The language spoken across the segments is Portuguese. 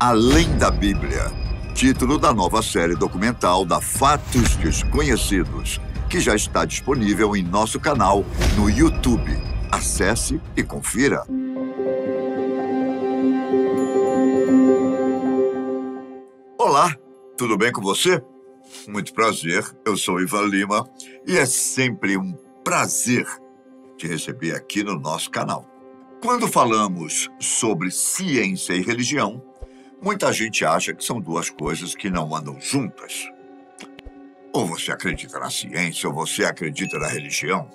Além da Bíblia, título da nova série documental da Fatos Desconhecidos, que já está disponível em nosso canal no YouTube. Acesse e confira. Olá, tudo bem com você? Muito prazer, eu sou Ivan Lima e é sempre um prazer te receber aqui no nosso canal. Quando falamos sobre ciência e religião, muita gente acha que são duas coisas que não andam juntas. Ou você acredita na ciência ou você acredita na religião.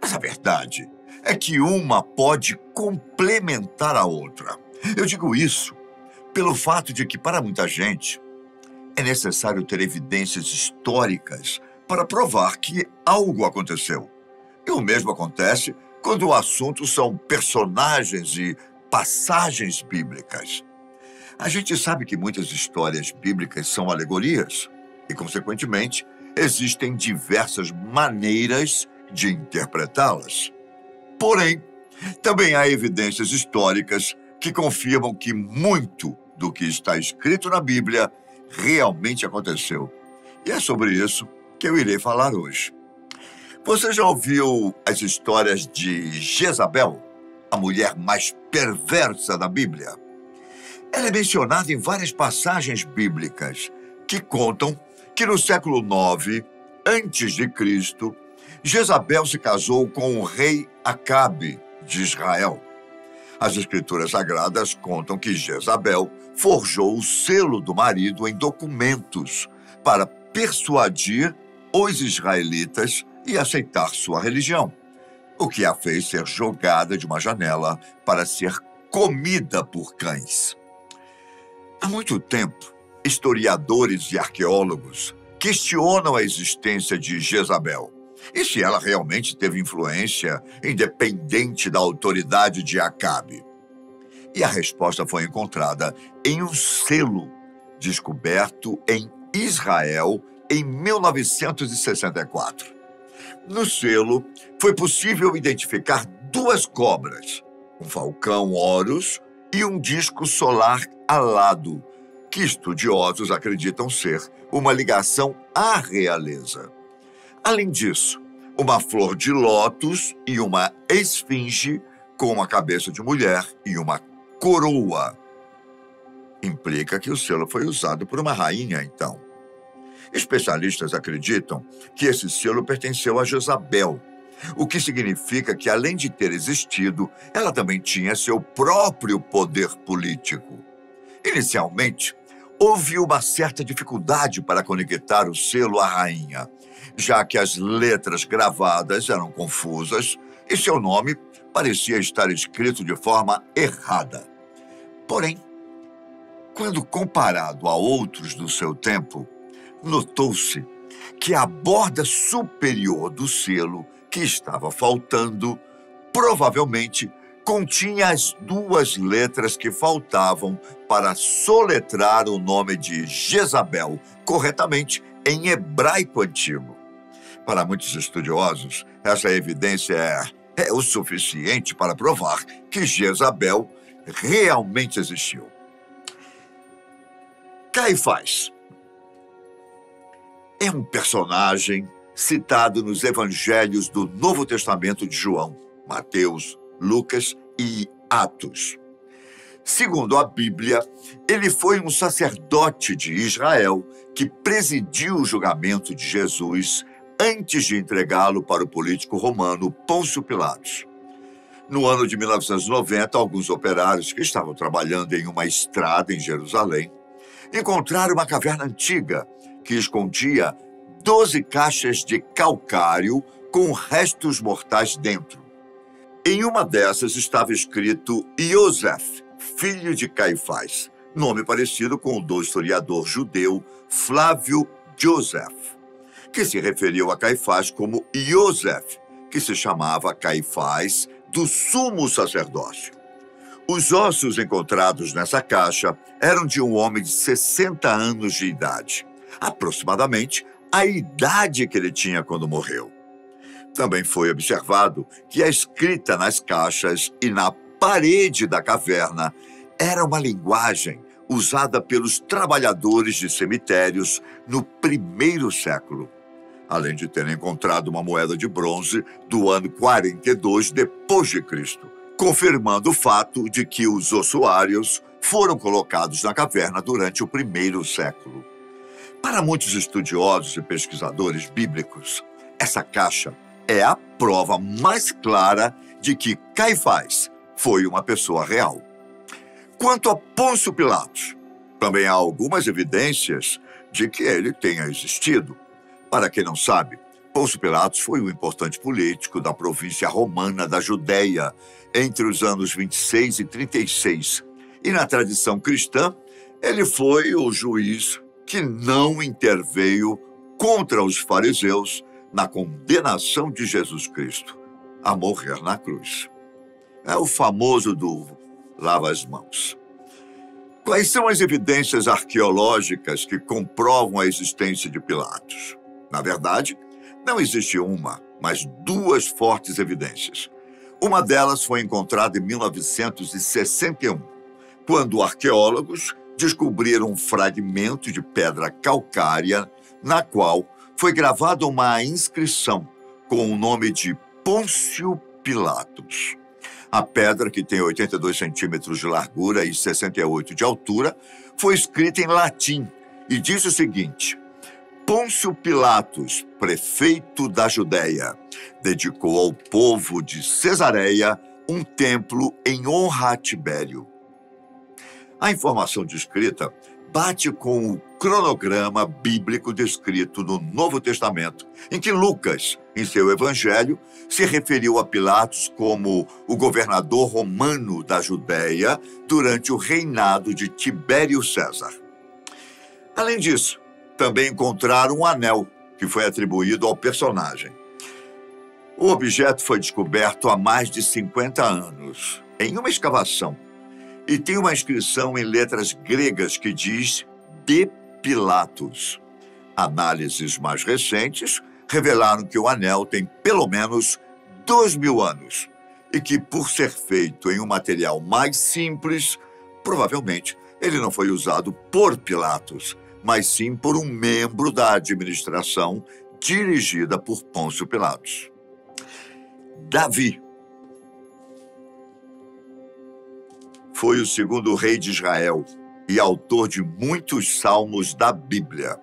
Mas a verdade é que uma pode complementar a outra. Eu digo isso pelo fato de que, para muita gente, é necessário ter evidências históricas para provar que algo aconteceu. E o mesmo acontece quando o assunto são personagens e passagens bíblicas. A gente sabe que muitas histórias bíblicas são alegorias e, consequentemente, existem diversas maneiras de interpretá-las. Porém, também há evidências históricas que confirmam que muito do que está escrito na Bíblia realmente aconteceu. E é sobre isso que eu irei falar hoje. Você já ouviu as histórias de Jezabel, a mulher mais perversa da Bíblia? Ela é mencionada em várias passagens bíblicas que contam que no século IX, antes de Cristo, Jezabel se casou com o rei Acabe de Israel. As escrituras sagradas contam que Jezabel forjou o selo do marido em documentos para persuadir os israelitas e aceitar sua religião, o que a fez ser jogada de uma janela para ser comida por cães. Há muito tempo, historiadores e arqueólogos questionam a existência de Jezabel e se ela realmente teve influência independente da autoridade de Acabe. E a resposta foi encontrada em um selo descoberto em Israel em 1964. No selo, foi possível identificar duas cobras, um falcão Horus e um disco solar alado, que estudiosos acreditam ser uma ligação à realeza. Além disso, uma flor de lótus e uma esfinge com uma cabeça de mulher e uma coroa. Implica que o selo foi usado por uma rainha, então. Especialistas acreditam que esse selo pertenceu a Jezabel, o que significa que, além de ter existido, ela também tinha seu próprio poder político. Inicialmente, houve uma certa dificuldade para conectar o selo à rainha, já que as letras gravadas eram confusas e seu nome parecia estar escrito de forma errada. Porém, quando comparado a outros do seu tempo, notou-se que a borda superior do selo, que estava faltando, provavelmente continha as duas letras que faltavam para soletrar o nome de Jezabel corretamente em hebraico antigo. Para muitos estudiosos, essa evidência é o suficiente para provar que Jezabel realmente existiu. Caifás é um personagem citado nos evangelhos do Novo Testamento de João, Mateus, Lucas e Atos. Segundo a Bíblia, ele foi um sacerdote de Israel que presidiu o julgamento de Jesus antes de entregá-lo para o político romano Pôncio Pilatos. No ano de 1990, alguns operários que estavam trabalhando em uma estrada em Jerusalém encontraram uma caverna antiga que escondia 12 caixas de calcário com restos mortais dentro. Em uma dessas estava escrito Iosef, filho de Caifás, nome parecido com o do historiador judeu Flávio Joseph, que se referiu a Caifás como Iosef, que se chamava Caifás do sumo sacerdócio. Os ossos encontrados nessa caixa eram de um homem de 60 anos de idade, aproximadamente a idade que ele tinha quando morreu. Também foi observado que a escrita nas caixas e na parede da caverna era uma linguagem usada pelos trabalhadores de cemitérios no primeiro século, além de ter encontrado uma moeda de bronze do ano 42 depois de Cristo, confirmando o fato de que os ossuários foram colocados na caverna durante o primeiro século. Para muitos estudiosos e pesquisadores bíblicos, essa caixa é a prova mais clara de que Caifás foi uma pessoa real. Quanto a Pôncio Pilatos, também há algumas evidências de que ele tenha existido. Para quem não sabe, Pôncio Pilatos foi um importante político da província romana da Judéia entre os anos 26 e 36. E na tradição cristã, ele foi o juiz que não interveio contra os fariseus na condenação de Jesus Cristo a morrer na cruz. É o famoso do lava as mãos. Quais são as evidências arqueológicas que comprovam a existência de Pilatos? Na verdade, não existe uma, mas duas fortes evidências. Uma delas foi encontrada em 1961, quando arqueólogos descobriram um fragmento de pedra calcária na qual foi gravada uma inscrição com o nome de Pôncio Pilatos. A pedra, que tem 82 centímetros de largura e 68 de altura, foi escrita em latim e diz o seguinte: Pôncio Pilatos, prefeito da Judéia, dedicou ao povo de Cesareia um templo em honra a Tibério. A informação descrita bate com o cronograma bíblico descrito no Novo Testamento, em que Lucas, em seu evangelho, se referiu a Pilatos como o governador romano da Judéia durante o reinado de Tibério César. Além disso, também encontraram um anel que foi atribuído ao personagem. O objeto foi descoberto há mais de 50 anos, em uma escavação, e tem uma inscrição em letras gregas que diz de Pilatos. Análises mais recentes revelaram que o anel tem pelo menos 2000 anos e que, por ser feito em um material mais simples, provavelmente ele não foi usado por Pilatos, mas sim por um membro da administração dirigida por Pôncio Pilatos. Davi foi o segundo rei de Israel e autor de muitos salmos da Bíblia.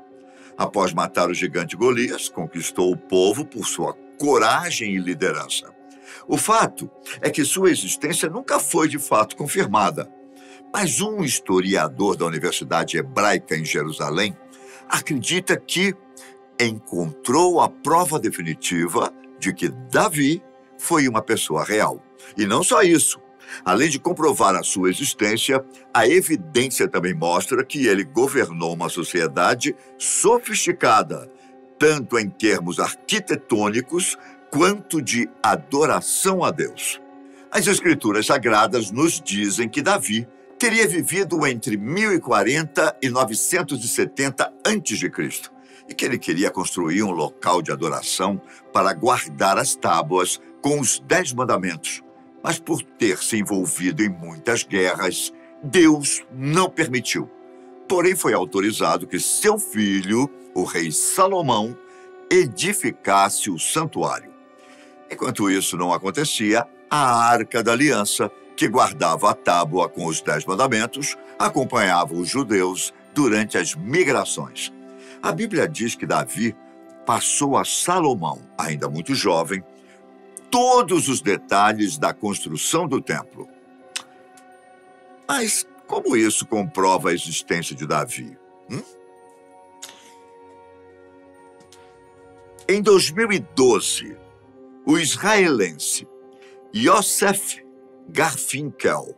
Após matar o gigante Golias, conquistou o povo por sua coragem e liderança. O fato é que sua existência nunca foi de fato confirmada, mas um historiador da Universidade Hebraica em Jerusalém acredita que encontrou a prova definitiva de que Davi foi uma pessoa real. E não só isso. Além de comprovar a sua existência, a evidência também mostra que ele governou uma sociedade sofisticada, tanto em termos arquitetônicos quanto de adoração a Deus. As Escrituras Sagradas nos dizem que Davi teria vivido entre 1040 e 970 a.C., e que ele queria construir um local de adoração para guardar as tábuas com os 10 mandamentos. Mas por ter se envolvido em muitas guerras, Deus não permitiu. Porém, foi autorizado que seu filho, o rei Salomão, edificasse o santuário. Enquanto isso não acontecia, a Arca da Aliança, que guardava a tábua com os 10 mandamentos, acompanhava os judeus durante as migrações. A Bíblia diz que Davi passou a Salomão, ainda muito jovem, todos os detalhes da construção do templo. Mas como isso comprova a existência de Davi? Em 2012, o israelense Yosef Garfinkel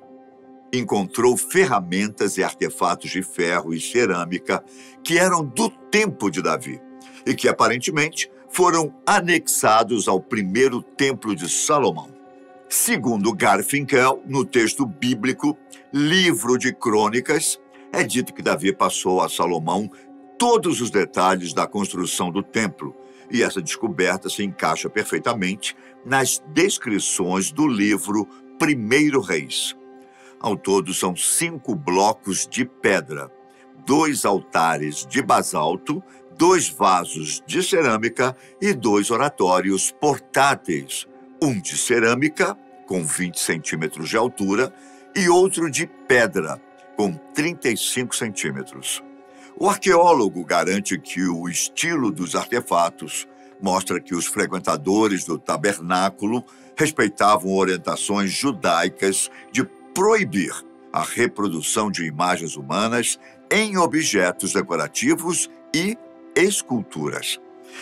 encontrou ferramentas e artefatos de ferro e cerâmica que eram do tempo de Davi e que aparentemente foram anexados ao primeiro templo de Salomão. Segundo Garfinkel, no texto bíblico, livro de Crônicas, é dito que Davi passou a Salomão todos os detalhes da construção do templo, e essa descoberta se encaixa perfeitamente nas descrições do livro 1 Reis. Ao todo, são 5 blocos de pedra, 2 altares de basalto, 2 vasos de cerâmica e 2 oratórios portáteis, um de cerâmica, com 20 centímetros de altura, e outro de pedra, com 35 centímetros. O arqueólogo garante que o estilo dos artefatos mostra que os frequentadores do tabernáculo respeitavam orientações judaicas de proibir a reprodução de imagens humanas em objetos decorativos e esculturas.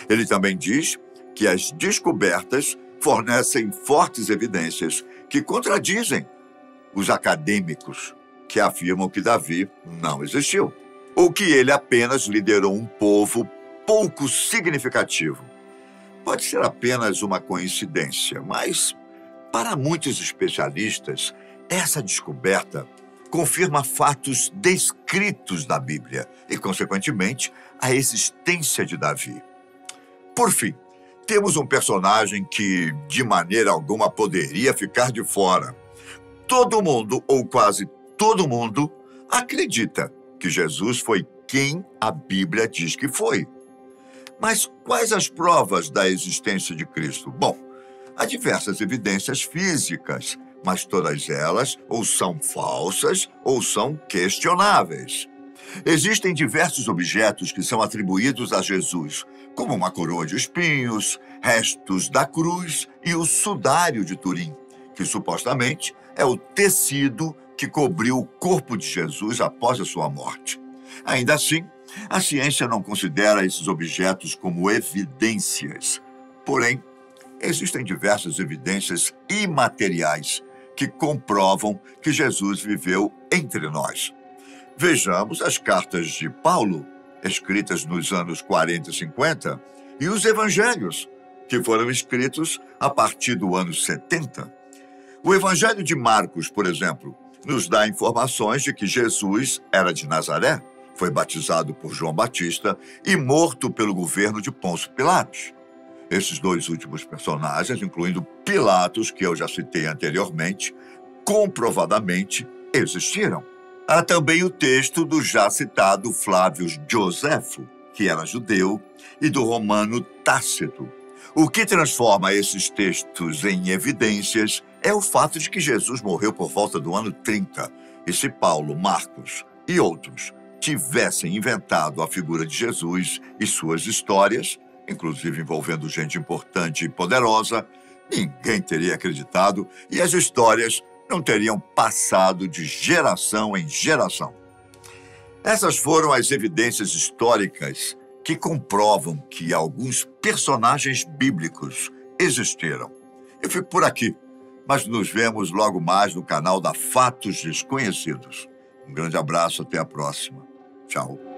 Ele também diz que as descobertas fornecem fortes evidências que contradizem os acadêmicos que afirmam que Davi não existiu, ou que ele apenas liderou um povo pouco significativo. Pode ser apenas uma coincidência, mas, para muitos especialistas, essa descoberta confirma fatos descritos da Bíblia e, consequentemente, a existência de Davi. Por fim, temos um personagem que, de maneira alguma, poderia ficar de fora. Todo mundo, ou quase todo mundo, acredita que Jesus foi quem a Bíblia diz que foi. Mas quais as provas da existência de Cristo? Bom, há diversas evidências físicas, mas todas elas ou são falsas ou são questionáveis. Existem diversos objetos que são atribuídos a Jesus, como uma coroa de espinhos, restos da cruz e o sudário de Turim, que supostamente é o tecido que cobriu o corpo de Jesus após a sua morte. Ainda assim, a ciência não considera esses objetos como evidências. Porém, existem diversas evidências imateriais que comprovam que Jesus viveu entre nós. Vejamos as cartas de Paulo, escritas nos anos 40 e 50, e os evangelhos, que foram escritos a partir do ano 70. O Evangelho de Marcos, por exemplo, nos dá informações de que Jesus era de Nazaré, foi batizado por João Batista e morto pelo governo de Pôncio Pilatos. Esses 2 últimos personagens, incluindo Pilatos, que eu já citei anteriormente, comprovadamente existiram. Há também o texto do já citado Flávio Joséfo, que era judeu, e do romano Tácito. O que transforma esses textos em evidências é o fato de que Jesus morreu por volta do ano 30. E se Paulo, Marcos e outros tivessem inventado a figura de Jesus e suas histórias, inclusive envolvendo gente importante e poderosa, ninguém teria acreditado e as histórias não teriam passado de geração em geração. Essas foram as evidências históricas que comprovam que alguns personagens bíblicos existiram. Eu fico por aqui, mas nos vemos logo mais no canal da Fatos Desconhecidos. Um grande abraço, até a próxima. Tchau.